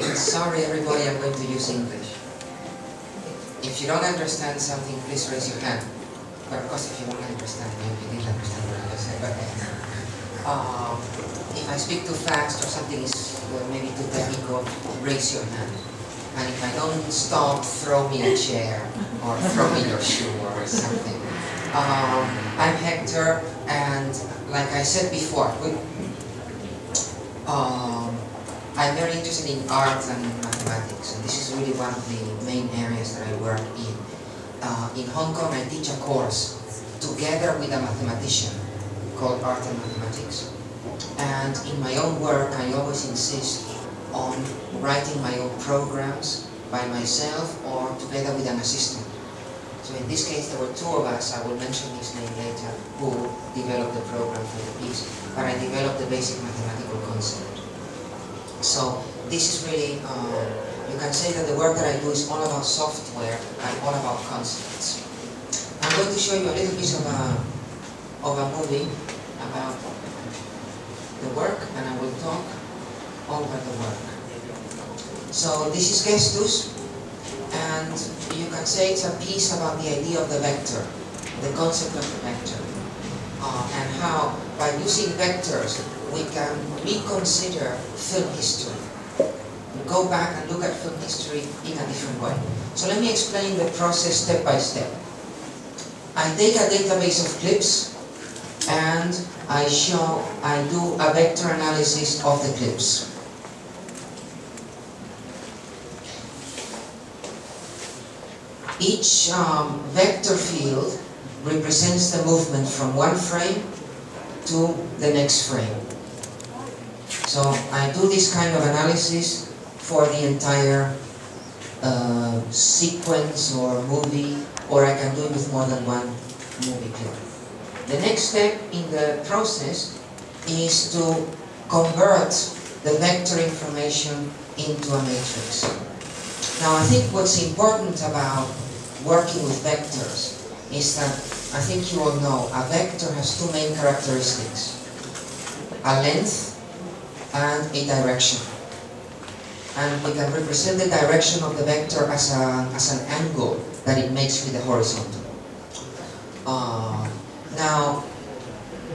Sorry everybody, I'm going to use English. If you don't understand something, please raise your hand. But of course, if you don't understand, maybe you didn't understand what I just said. But if I speak too fast or something is maybe too technical, raise your hand. And if I don't stop, throw me a chair or throw me your shoe or something. I'm Hector, and like I said before, I'm very interested in art and mathematics, and this is really one of the main areas that I work in. In Hong Kong, I teach a course together with a mathematician called Art and Mathematics. And in my own work, I always insist on writing my own programs by myself or together with an assistant. So in this case, there were two of us, I will mention his name later, who developed the program for the piece, but I developed the basic mathematical concept. So this is really, you can say that the work that I do is all about software and all about concepts. I'm going to show you a little bit of a movie about the work, and I will talk over the work. So this is Gestus, and you can say it's a piece about the idea of the vector, the concept of the vector, and how by using vectors we can reconsider film history, go back and look at film history in a different way. So let me explain the process step by step. I take a database of clips and I do a vector analysis of the clips. Each vector field represents the movement from one frame to the next frame. So I do this kind of analysis for the entire sequence or movie, or I can do it with more than one movie clip. The next step in the process is to convert the vector information into a matrix. Now I think what's important about working with vectors is that, I think you all know, a vector has two main characteristics: a length and a direction. And we can represent the direction of the vector as an angle that it makes with the horizontal. Now,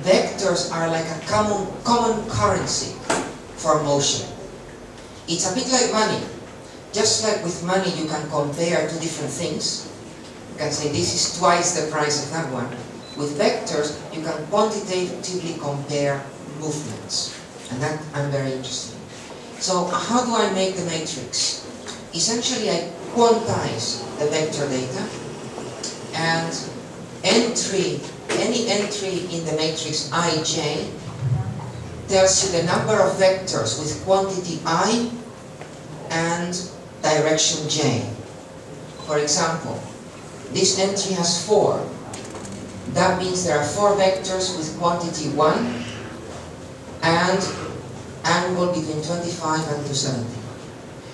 vectors are like a common currency for motion. It's a bit like money. Just like with money you can compare two different things. You can say this is twice the price of that one. With vectors you can quantitatively compare movements. And that I'm very interested in. So how do I make the matrix? Essentially I quantize the vector data, and any entry in the matrix ij tells you the number of vectors with quantity I and direction j. For example, this entry has 4. That means there are 4 vectors with quantity 1 and angle between 25 and 270.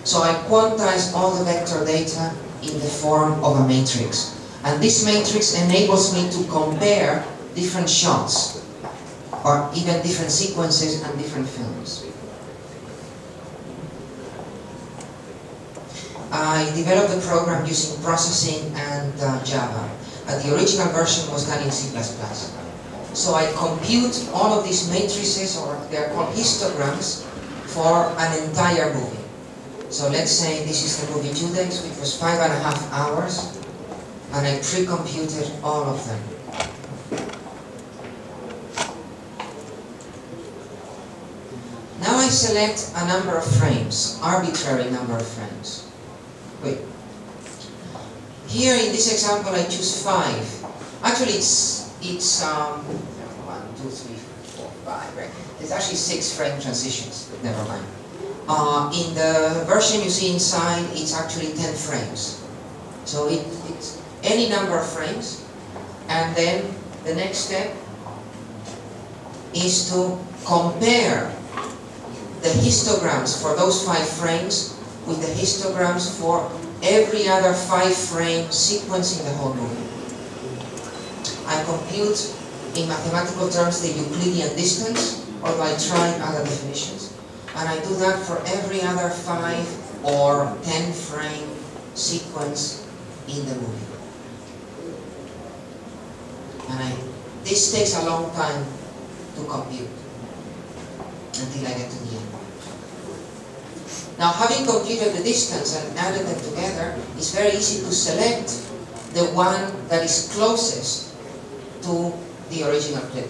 So I quantize all the vector data in the form of a matrix. And this matrix enables me to compare different shots, or even different sequences and different films. I developed the program using processing and Java. The original version was done in C++. So I compute all of these matrices, or they're called histograms, for an entire movie. So let's say this is the movie Judex, which was 5.5 hours, and I pre-computed all of them. Now I select a number of frames, arbitrary number of frames. Wait. Here in this example I choose 5. Actually it's 1, 2, 3, 4, 5, right? It's actually 6 frame transitions, but never mind. In the version you see inside, it's actually 10 frames. So it's any number of frames, and then the next step is to compare the histograms for those 5 frames with the histograms for every other 5-frame sequence in the whole movie. I compute, in mathematical terms, the Euclidean distance, although I tried other definitions. And I do that for every other 5 or 10 frame sequence in the movie. And this takes a long time to compute until I get to the end. Now, having computed the distance and added them together, it's very easy to select the one that is closest to the original clip.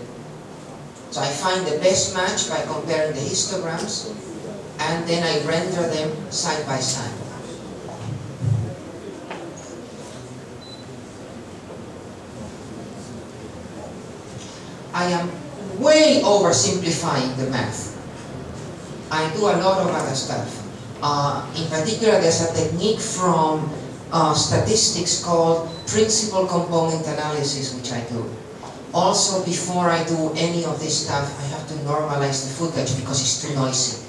So I find the best match by comparing the histograms, and then I render them side by side. I am way oversimplifying the math. I do a lot of other stuff. In particular, there's a technique from statistics called principal component analysis, which I do. Also, before I do any of this stuff, I have to normalize the footage because it's too noisy.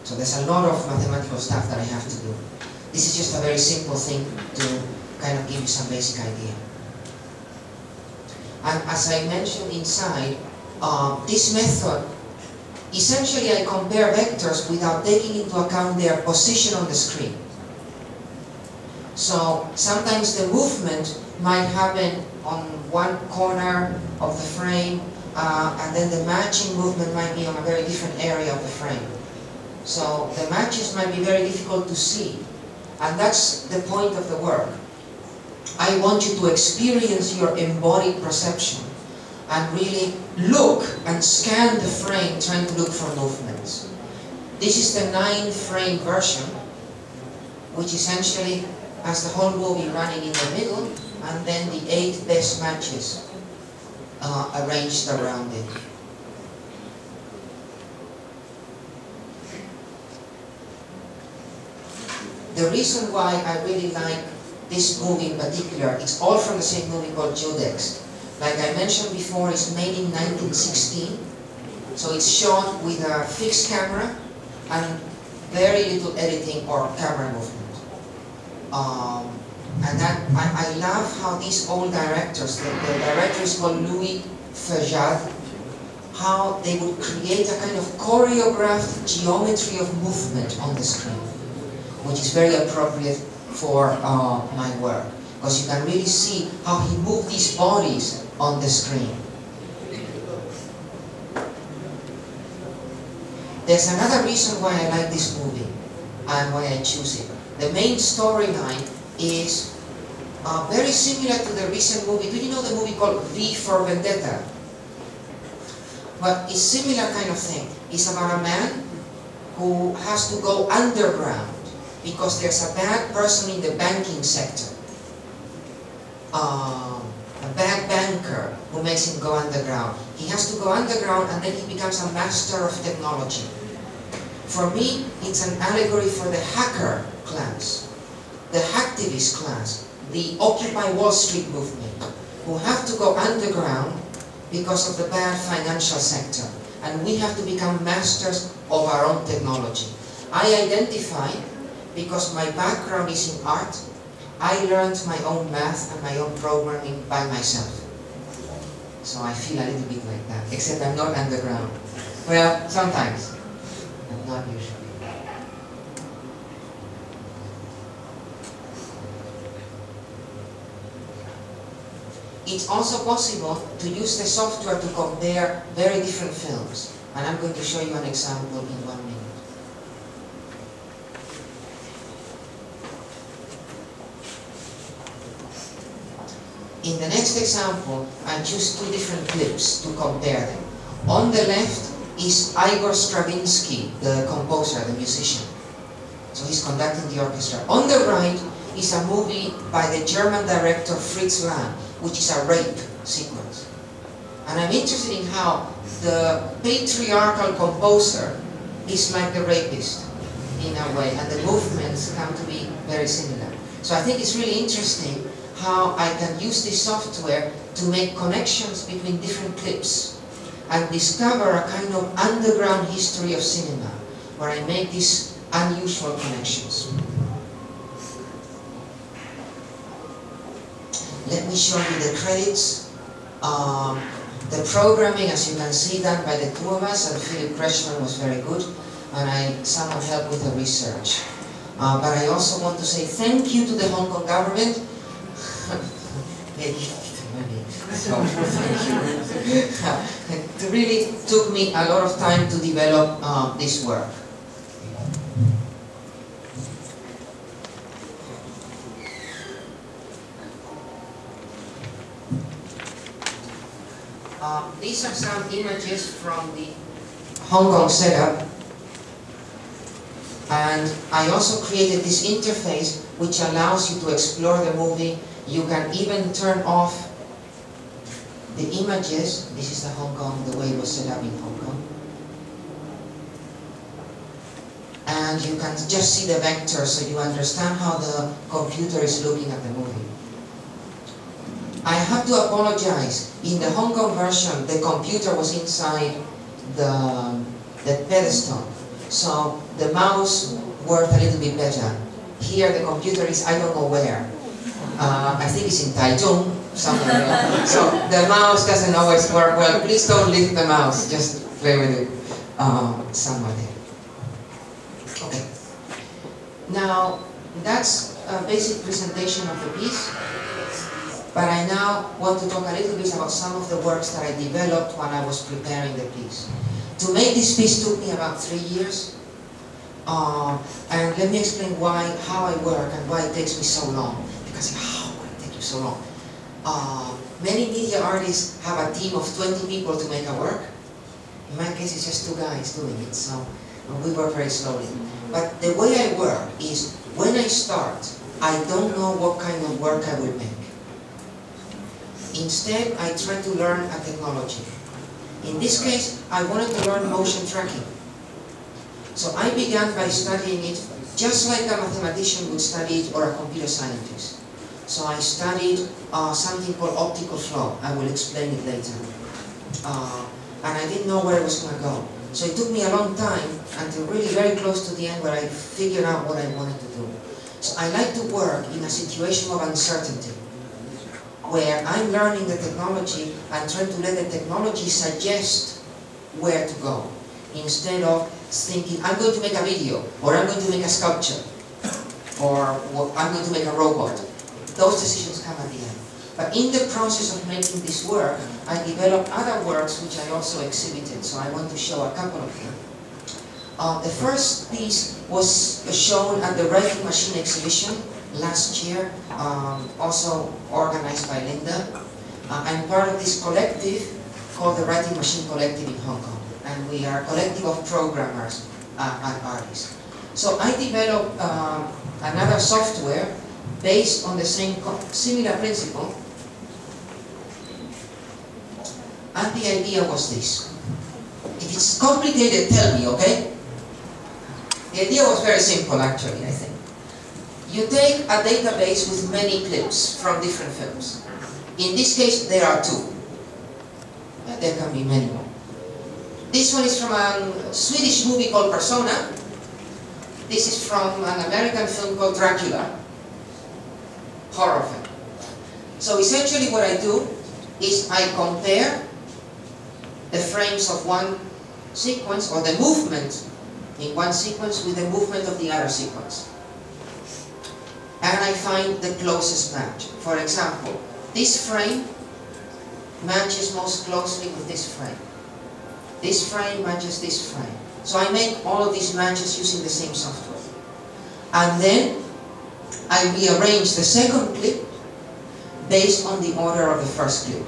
So there's a lot of mathematical stuff that I have to do. This is just a very simple thing to kind of give you some basic idea. And as I mentioned inside, this method, essentially I compare vectors without taking into account their position on the screen. So sometimes the movement might happen on one corner of the frame, and then the matching movement might be on a very different area of the frame. So the matches might be very difficult to see, and that's the point of the work. I want you to experience your embodied perception and really look and scan the frame trying to look for movements. This is the 9-frame version, which essentially has the whole movie running in the middle, and then the 8 best matches arranged around it. The reason why I really like this movie in particular, it's all from the same movie called Judex. Like I mentioned before, it's made in 1916, so it's shot with a fixed camera and very little editing or camera movement. And I love how these old directors, the director is called Louis Feuillade, how they would create a kind of choreographed geometry of movement on the screen, which is very appropriate for my work, because you can really see how he moved these bodies on the screen. There's another reason why I like this movie and why I choose it. The main storyline is very similar to the recent movie. Do you know the movie called V for Vendetta? Well, it's similar kind of thing. It's about a man who has to go underground because there's a bad person in the banking sector. A bad banker who makes him go underground. He has to go underground and then he becomes a master of technology. For me, it's an allegory for the hacker class, the hacktivist class, the Occupy Wall Street movement, who have to go underground because of the bad financial sector. And we have to become masters of our own technology. I identify, because my background is in art, I learned my own math and my own programming by myself. So I feel a little bit like that, except I'm not underground. Well, sometimes, but not usually. It's also possible to use the software to compare very different films. And I'm going to show you an example in 1 minute. In the next example, I choose 2 different clips to compare them. On the left is Igor Stravinsky, the composer, the musician. So he's conducting the orchestra. On the right is a movie by the German director Fritz Lang, which is a rape sequence. And I'm interested in how the patriarchal composer is like the rapist in a way, and the movements come to be very similar. So I think it's really interesting how I can use this software to make connections between different clips and discover a kind of underground history of cinema where I make these unusual connections. Let me show you the credits. The programming, as you can see, done by the 2 of us, and Philip Kreshman was very good. and someone helped with the research. But I also want to say thank you to the Hong Kong government. They gave me the money, so thank you. It really took me a lot of time to develop this work. These are some images from the Hong Kong setup, and I also created this interface which allows you to explore the movie. You can even turn off the images. This is the Hong Kong, the way it was set up in Hong Kong. And you can just see the vector so you understand how the computer is looking at the movie. I have to apologize. In the Hong Kong version, the computer was inside the pedestal, so the mouse worked a little bit better. Here, the computer is, I don't know where. I think it's in Taichung, somewhere there. So the mouse doesn't always work well. Please don't lift the mouse, just play with it somewhere there. Okay. Now, that's a basic presentation of the piece. But I now want to talk a little bit about some of the works that I developed when I was preparing the piece. To make this piece took me about 3 years. And let me explain how I work and why it takes me so long. Because how would it take you so long? Many media artists have a team of 20 people to make a work. In my case, it's just 2 guys doing it, so we work very slowly. But the way I work is, when I start, I don't know what kind of work I will make. Instead, I try to learn a technology. In this case, I wanted to learn motion tracking. So I began by studying it just like a mathematician would study it or a computer scientist. So I studied something called optical flow. I will explain it later. And I didn't know where it was going to go. So it took me a long time until really very close to the end where I figured out what I wanted to do. So I like to work in a situation of uncertainty, where I'm learning the technology and trying to let the technology suggest where to go, instead of thinking, I'm going to make a video, or I'm going to make a sculpture, or I'm going to make a robot. Those decisions come at the end. But in the process of making this work, I developed other works which I also exhibited, so I want to show a couple of them. The first piece was shown at the Writing Machine exhibition last year, also organized by Linda. I'm part of this collective called the Writing Machine Collective in Hong Kong, and we are a collective of programmers and artists. So I developed another software based on the similar principle, and the idea was this. If it's complicated, tell me, okay? The idea was very simple, actually, I think. You take a database with many clips from different films. In this case, there are 2. There can be many more. This one is from a Swedish movie called Persona. This is from an American film called Dracula. Horror film. So essentially what I do is I compare the frames of one sequence, or the movement in one sequence, with the movement of the other sequence. And I find the closest match. For example, this frame matches most closely with this frame. This frame matches this frame. So I make all of these matches using the same software. And then I rearrange the second clip based on the order of the first clip.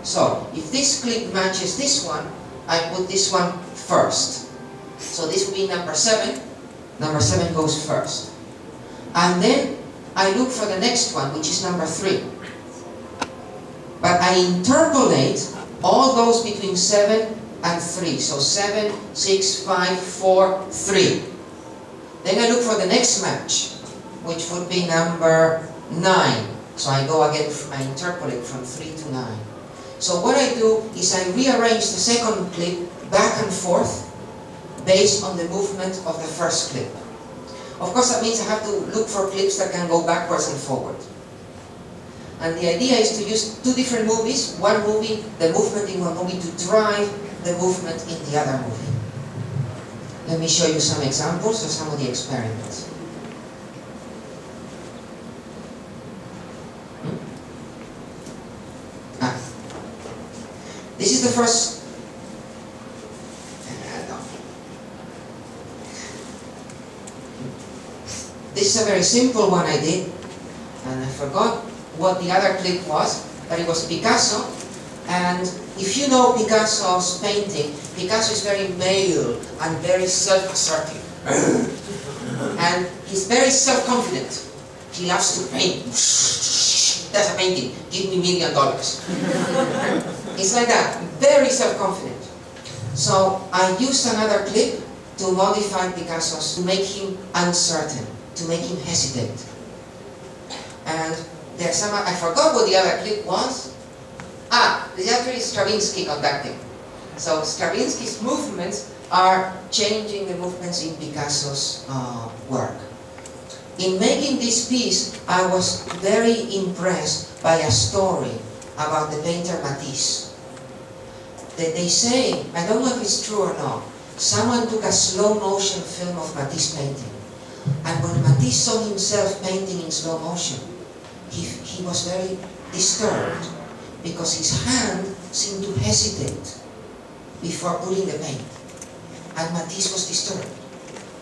So if this clip matches this one, I put this one first. So this will be number 7. Number 7 goes first. And then I look for the next one, which is number 3. But I interpolate all those between 7 and 3. So 7, 6, 5, 4, 3. Then I look for the next match, which would be number 9. So I go again, I interpolate from 3 to 9. So what I do is I rearrange the second clip back and forth based on the movement of the first clip. Of course, that means I have to look for clips that can go backwards and forward. And the idea is to use 2 different movies, one movie, the movement in one movie, to drive the movement in the other movie. Let me show you some examples of some of the experiments. This is the first. This is a very simple one I did, and I forgot what the other clip was, but it was Picasso. And if you know Picasso's painting, Picasso is very male and very self-assertive. And he's very self-confident. He loves to paint. That's a painting. Give me $1 million. It's like that. Very self-confident. So I used another clip to modify Picasso's, to make him uncertain, to make him hesitate. And there's some, I forgot what the other clip was. The other is Stravinsky conducting. So Stravinsky's movements are changing the movements in Picasso's work. In making this piece, I was very impressed by a story about the painter Matisse. They say, I don't know if it's true or not, someone took a slow motion film of Matisse painting. And when Matisse saw himself painting in slow motion, he was very disturbed because his hand seemed to hesitate before putting the paint. And Matisse was disturbed.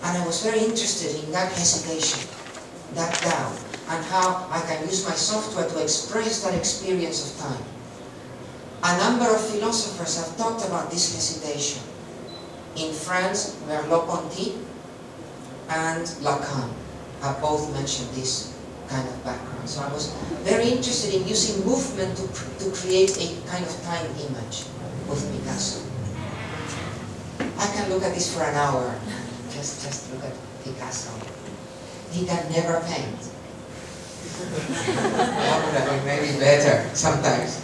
And I was very interested in that hesitation, that doubt, and how I can use my software to express that experience of time. A number of philosophers have talked about this hesitation. In France, Merleau-Ponty and Lacan have both mentioned this kind of background. So I was very interested in using movement to create a kind of time image with Picasso. I can look at this for an hour. Just look at Picasso. He can never paint. That would have been maybe better sometimes.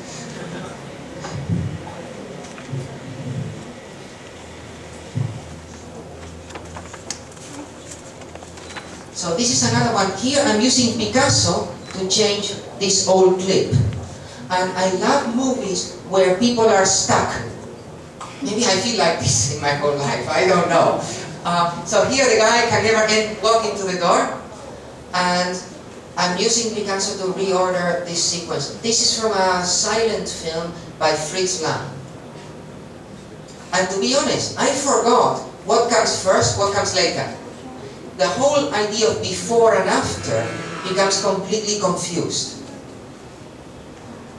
So this is another one. Here I'm using Picasso to change this old clip. And I love movies where people are stuck. Maybe I feel like this in my whole life, I don't know. So here the guy can never walk into the door. And I'm using Picasso to reorder this sequence. This is from a silent film by Fritz Lang. And to be honest, I forgot what comes first, what comes later. The whole idea of before and after becomes completely confused.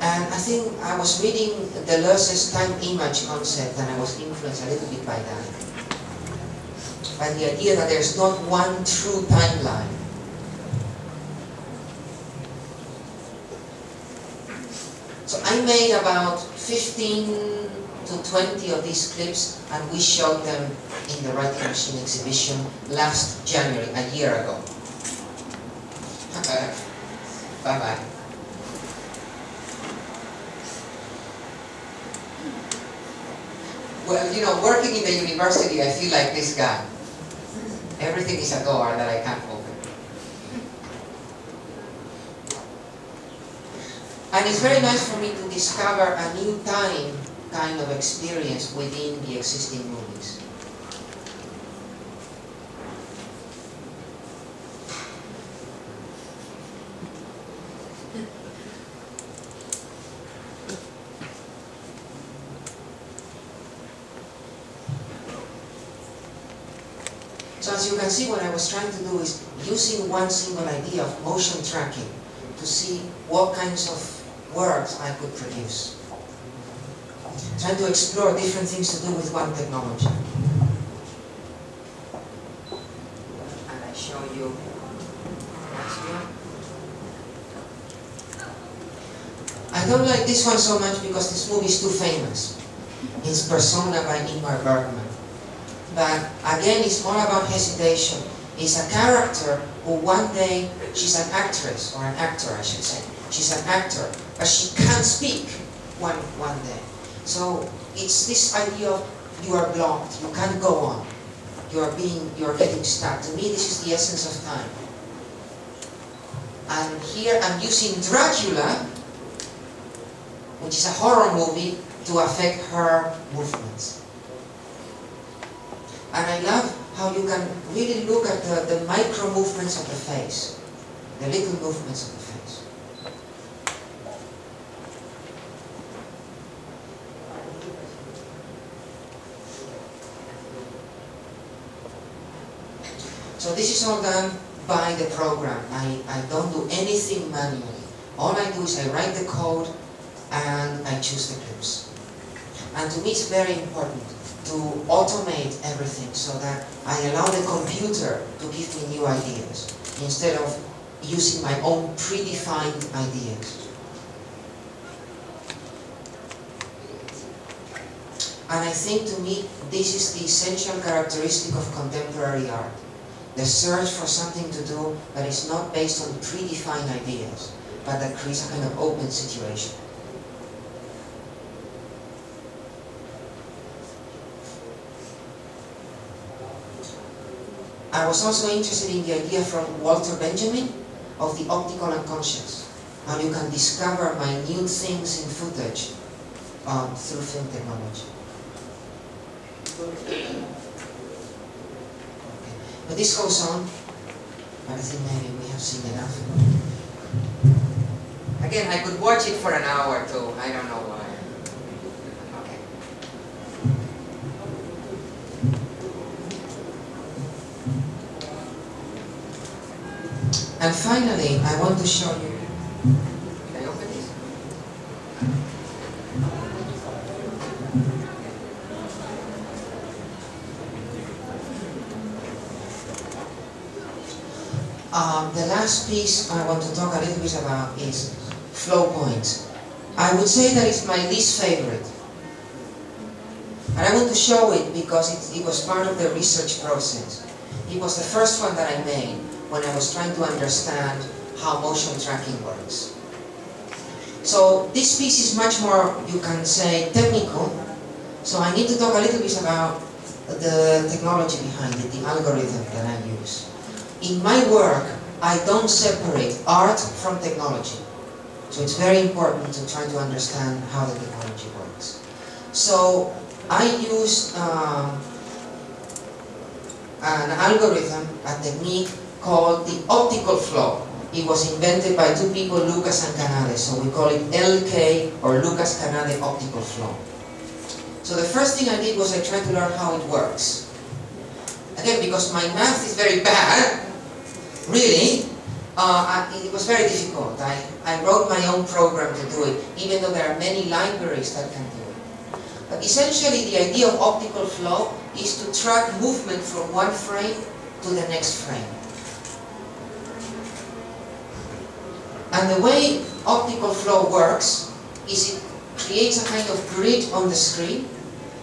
And I think I was reading Deleuze's time image concept and I was influenced a little bit by that. By the idea that there's not one true timeline. So I made about 15 to 20 of these clips and we showed them in the Writing Machine exhibition last January, a year ago. Bye-bye. Well, you know, working in the university, I feel like this guy. Everything is a door that I can't open. And it's very nice for me to discover a new time kind of experience within the existing movies. So as you can see, what I was trying to do is using one single idea of motion tracking to see what kinds of works I could produce. Trying to explore different things to do with one technology. And I show you next one. I don't like this one so much because this movie is too famous. It's Persona by Ingmar Bergman. But again, it's more about hesitation. It's a character who one day, she's an actress, or an actor I should say. She's an actor, but she can't speak one day. So it's this idea of you are blocked, you can't go on. You're getting stuck. To me, this is the essence of time. And here I'm using Dracula, which is a horror movie, to affect her movements. And I love how you can really look at the micro movements of the face, the little movements of the face. So this is all done by the program. I don't do anything manually. All I do is I write the code and I choose the clips. And to me it's very important to automate everything so that I allow the computer to give me new ideas instead of using my own predefined ideas. And I think to me this is the essential characteristic of contemporary art. The search for something to do that is not based on predefined ideas, but that creates a kind of open situation. I was also interested in the idea from Walter Benjamin of the optical unconscious, how you can discover minute things in footage through film technology. Okay. But this goes on, but I think maybe we have seen enough. Again, I could watch it for an hour too, I don't know why. Okay. And finally, I want to show you. Can I open this? The last piece I want to talk a little bit about is flow points. I would say that it's my least favorite. And I want to show it because it was part of the research process. It was the first one that I made when I was trying to understand how motion tracking works. So this piece is much more, you can say, technical. So I need to talk a little bit about the technology behind it, the algorithm that I use. In my work, I don't separate art from technology. So it's very important to try to understand how the technology works. So I use an algorithm, a technique called the optical flow. It was invented by two people, Lucas and Canade, so we call it LK or Lucas Canade optical flow. So the first thing I did was I tried to learn how it works. Again, because my math is very bad, really, it was very difficult. I wrote my own program to do it, even though there are many libraries that can do it. But essentially the idea of optical flow is to track movement from one frame to the next frame. And the way optical flow works is it creates a kind of grid on the screen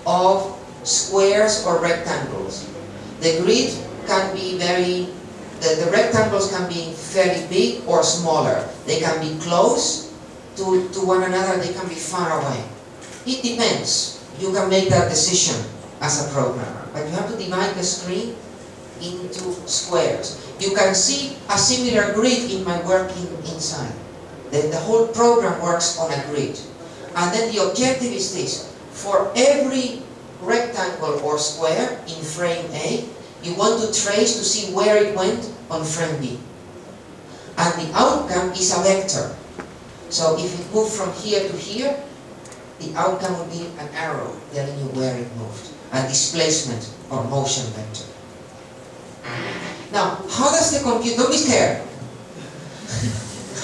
of squares or rectangles. The grid can be the rectangles can be very big or smaller. They can be close to one another, they can be far away. It depends. You can make that decision as a programmer. But you have to divide the screen into squares. You can see a similar grid in my work inside. The whole program works on a grid. And then the objective is this. For every rectangle or square in frame A, you want to trace to see where it went on frame B. And the outcome is a vector. So if it moved from here to here, the outcome would be an arrow telling you where it moved. A displacement or motion vector. Now, how does the computer, don't be scared.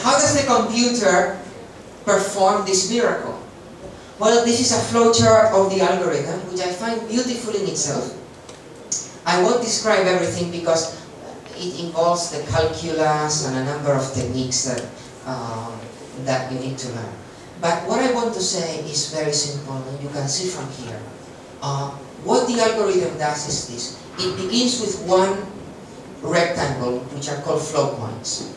How does the computer perform this miracle? Well, this is a flowchart of the algorithm, which I find beautiful in itself. I won't describe everything because it involves the calculus and a number of techniques that you need to learn. But what I want to say is very simple, and you can see from here. What the algorithm does is this. It begins with one rectangle, which are called flow points.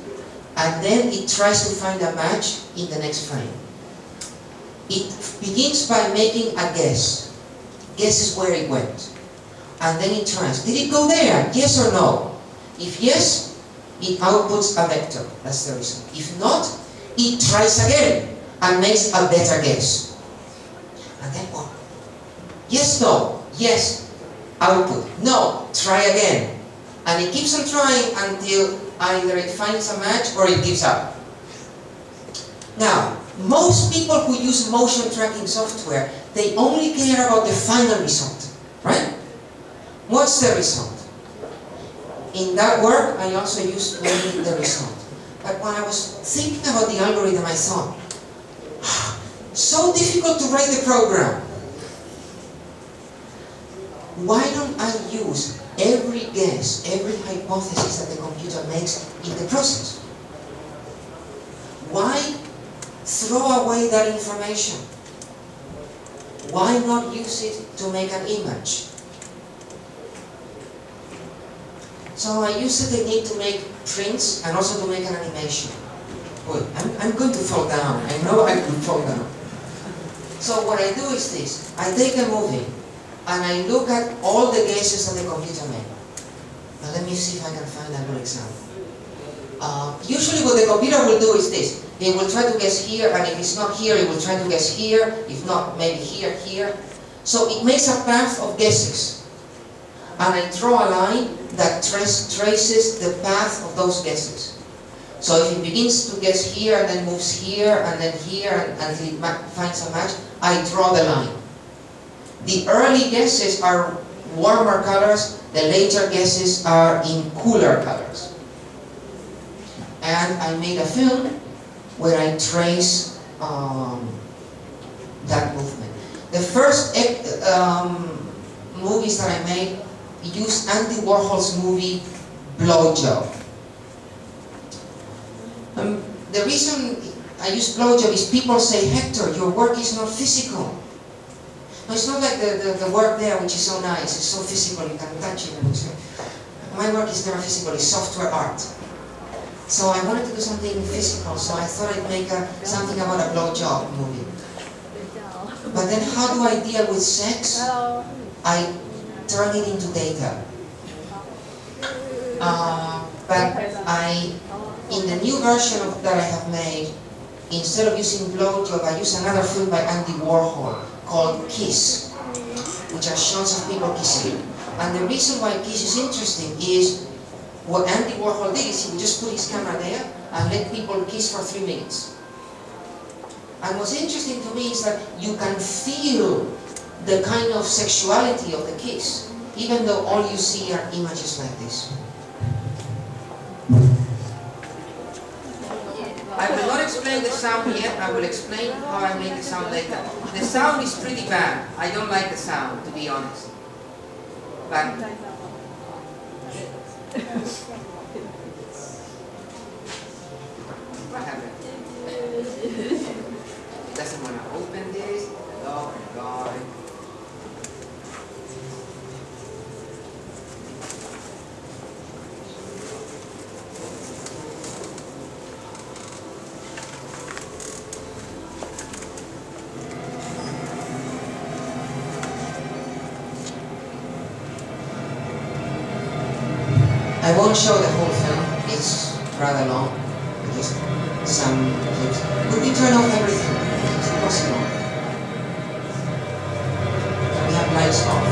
And then it tries to find a match in the next frame. It begins by making a guess. Guesses where it went. And then it tries. Did it go there? Yes or no? If yes, it outputs a vector. That's the reason. If not, it tries again and makes a better guess. And then what? Yes, no. Yes. output. No, try again. And it keeps on trying until either it finds a match or it gives up. Now, most people who use motion tracking software, they only care about the final result, right? What's the result? In that work, I also used only the result. But when I was thinking about the algorithm, I thought, so difficult to write the program. Why don't I use every guess, every hypothesis that the computer makes in the process? Why throw away that information? Why not use it to make an image? So I used the technique to make prints and also to make an animation. Wait, I'm going to fall down. I know I could fall down. So what I do is this. I take a movie and I look at all the guesses that the computer made. Now let me see if I can find a good example. Usually what the computer will do is this. It will try to guess here, and if it's not here, it will try to guess here. If not, maybe here, here. So it makes a path of guesses. And I draw a line that traces the path of those guesses. So if it begins to guess here, and then moves here, and then here, until it finds a match, I draw the line. The early guesses are warmer colors, the later guesses are in cooler colors. And I made a film where I trace that movement. The first movies that I made used Andy Warhol's movie Blowjob. The reason I use Blowjob is people say, Hector, your work is not physical. No, it's not like the work there, which is so nice, it's so physical, you can touch it. My work is never physical, it's software art. So I wanted to do something physical, so I thought I'd make something about a blowjob movie. But then how do I deal with sex? I turn it into data. But in the new version that I have made, instead of using blowjob, I use another film by Andy Warhol called Kiss, which are shots of people kissing. And the reason why Kiss is interesting is what Andy Warhol did is he would just put his camera there and let people kiss for 3 minutes. And what's interesting to me is that you can feel the kind of sexuality of the kiss, even though all you see are images like this. I will not explain the sound yet, I will explain how I made the sound later. The sound is pretty bad. I don't like the sound, to be honest. But what happened? It doesn't want to open this. Oh my god. I won't show the whole film, it's rather long, just some clips. Could we turn off everything? It's impossible. Can we have lights off?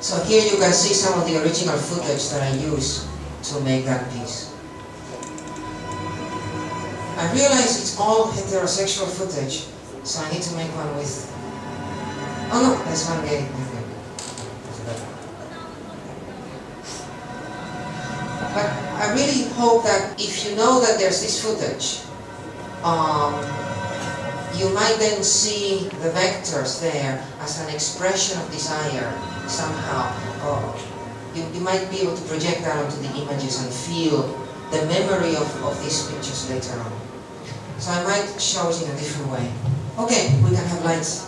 So here you can see some of the original footage that I used to make that piece. I realize it's all heterosexual footage, so I need to make one with... Oh no, that's one gay. Okay. But I really hope that if you know that there's this footage, you might then see the vectors there as an expression of desire somehow. Or you might be able to project that onto the images and feel the memory of these pictures later on. So I might show it in a different way. Okay, we can have lights.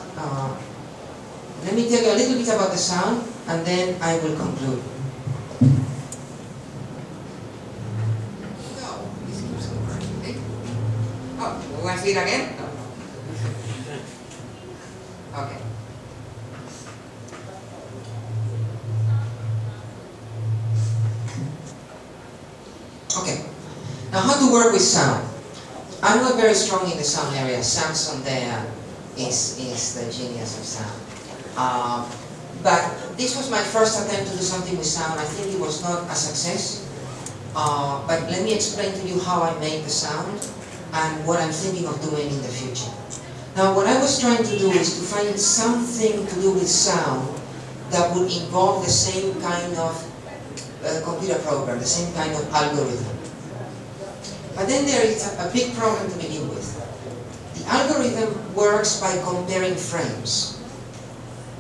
Let me tell you a little bit about the sound, and then I will conclude. So, this keeps on working, okay? Oh, we want to see it again? No. Okay. Okay. Now, how to work with sound? I'm not very strong in the sound area. Samson there is the genius of sound. But this was my first attempt to do something with sound. I think it was not a success. But let me explain to you how I made the sound and what I'm thinking of doing in the future. Now, what I was trying to do is to find something to do with sound that would involve the same kind of computer program, the same kind of algorithm. But then there is a big problem to begin with. The algorithm works by comparing frames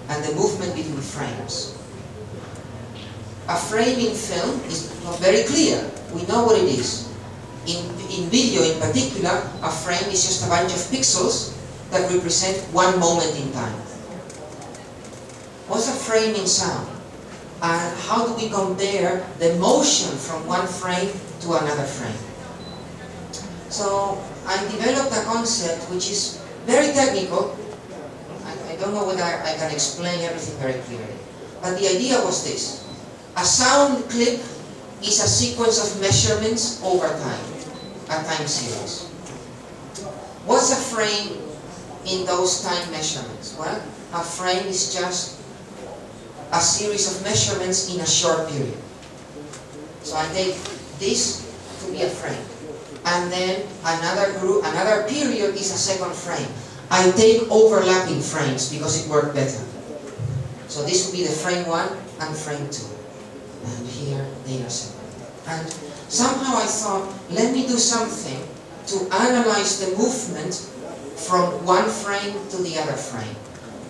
and the movement between frames. A frame in film is not very clear. We know what it is. In video in particular, a frame is just a bunch of pixels that represent one moment in time. What's a frame in sound? And how do we compare the motion from one frame to another frame? So I developed a concept which is very technical. I don't know whether I can explain everything very clearly. But the idea was this. A sound clip is a sequence of measurements over time, a time series. What's a frame in those time measurements? Well, a frame is just a series of measurements in a short period. So I take this to be a frame. And then another period is a second frame. I take overlapping frames because it worked better. So this would be the frame 1 and frame 2. And here they are separate. And somehow I thought, let me do something to analyze the movement from one frame to the other frame.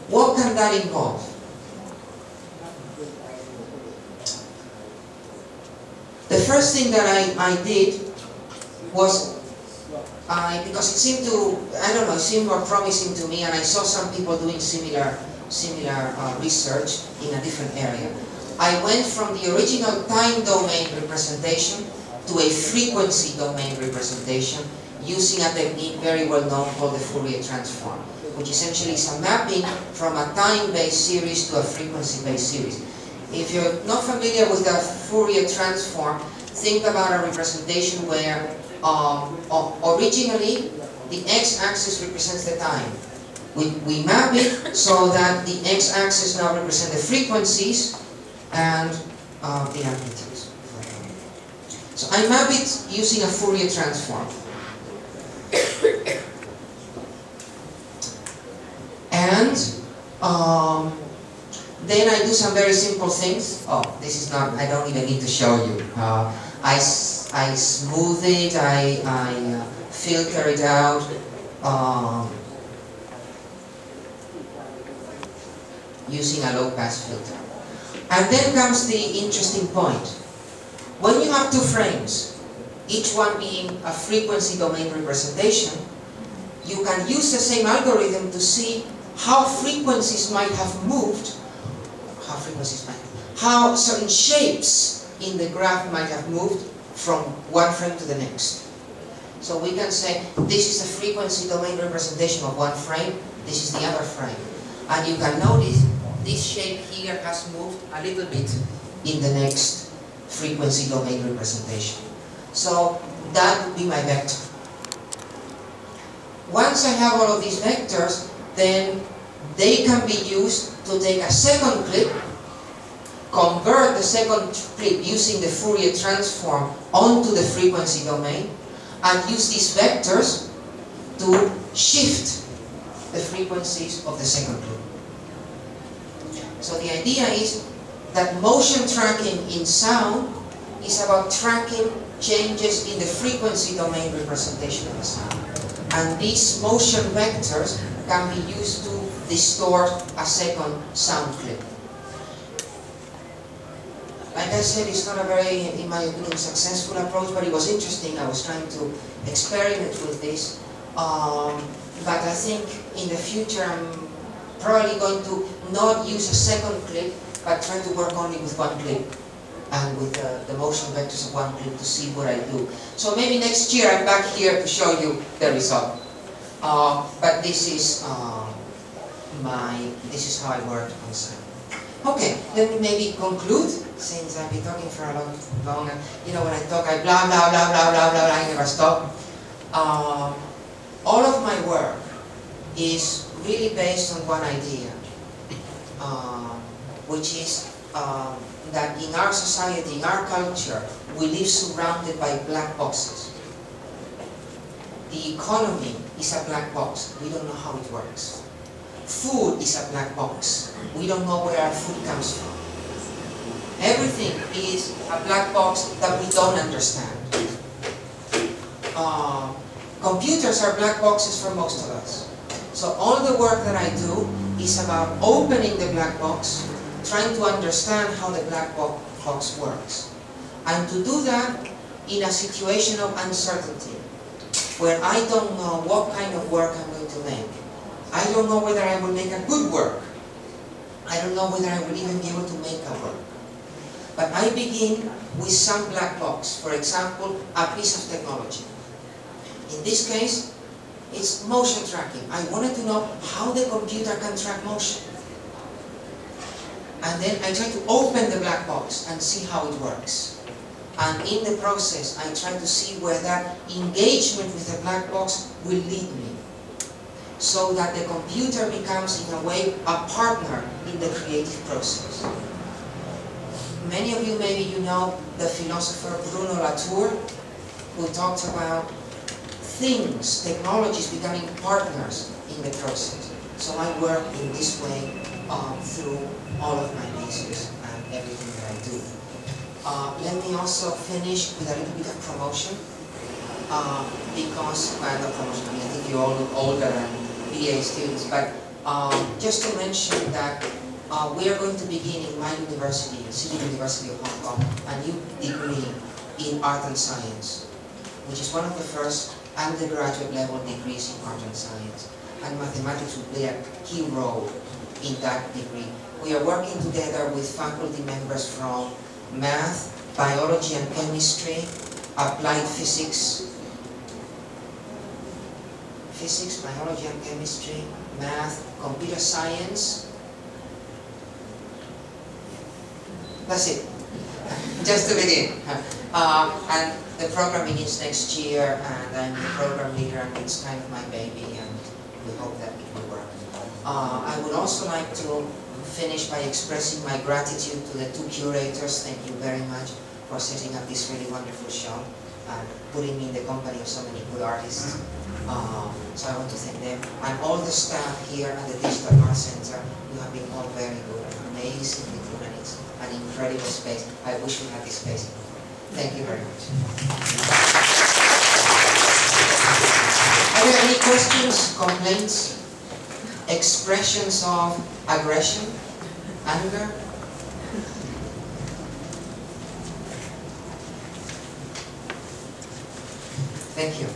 What can that involve? The first thing that I did was, because it seemed to, I don't know, it seemed more promising to me, and I saw some people doing similar research in a different area. I went from the original time domain representation to a frequency domain representation using a technique very well known called the Fourier transform, which essentially is a mapping from a time-based series to a frequency-based series. If you're not familiar with the Fourier transform, think about a representation where originally the x-axis represents the time. We map it so that the x-axis now represents the frequencies and the amplitudes. So I map it using a Fourier transform. And then I do some very simple things. Oh, this is not, I don't even need to show you. I smooth it, I filter it out. Using a low-pass filter. And then comes the interesting point. When you have two frames, each one being a frequency domain representation, you can use the same algorithm to see how frequencies might have moved, how certain shapes in the graph might have moved from one frame to the next. So we can say, this is a frequency domain representation of one frame, this is the other frame. And you can notice this shape here has moved a little bit in the next frequency domain representation. So that would be my vector. Once I have all of these vectors, then they can be used to take a second clip convert the second clip using the Fourier transform onto the frequency domain, and use these vectors to shift the frequencies of the second clip. So the idea is that motion tracking in sound is about tracking changes in the frequency domain representation of the sound. And these motion vectors can be used to distort a second sound clip. Like I said, it's not a very, in my opinion, successful approach, but it was interesting. I was trying to experiment with this. But I think in the future I'm probably going to not use a second clip, but try to work only with one clip and with the motion vectors of one clip to see what I do. So maybe next year I'm back here to show you the result. But this is how I work on sound. Okay, let me maybe conclude, since I've been talking for a long, you know, when I talk, I blah, blah, blah, blah, blah, blah, I never stop. All of my work is really based on one idea, which is that in our society, in our culture, we live surrounded by black boxes. The economy is a black box. We don't know how it works. Food is a black box. We don't know where our food comes from. Everything is a black box that we don't understand. Computers are black boxes for most of us. So all the work that I do is about opening the black box, trying to understand how the black box works. And to do that in a situation of uncertainty, where I don't know what kind of work I'm going to make. I don't know whether I will make a good work. I don't know whether I will even be able to make a work. But I begin with some black box. For example, a piece of technology. In this case, it's motion tracking. I wanted to know how the computer can track motion. And then I try to open the black box and see how it works. And in the process, I try to see where that engagement with the black box will lead me, so that the computer becomes, in a way, a partner in the creative process. Many of you, maybe you know the philosopher Bruno Latour, who talks about things, technologies becoming partners in the process. So I work in this way through all of my pieces and everything that I do. Let me also finish with a little bit of promotion, because, well, not promotion, I mean, I think you all look older than BA students, but just to mention that we are going to begin in my university, City University of Hong Kong, a new degree in art and science, which is one of the first undergraduate level degrees in art and science. And mathematics will play a key role in that degree. We are working together with faculty members from math, biology and chemistry, applied physics, biology and chemistry, math, computer science. That's it, just to begin. And the program begins next year, and I'm the program leader, and it's kind of my baby, and we hope that it will work. I would also like to finish by expressing my gratitude to the two curators. Thank you very much for setting up this really wonderful show and putting me in the company of so many good artists. So I want to thank them. And all the staff here at the Digital Art Center, you have been all very good and amazingly good, and it's an incredible space. I wish we had this space. Thank you very much. Are there any questions, complaints, expressions of aggression, anger? Thank you.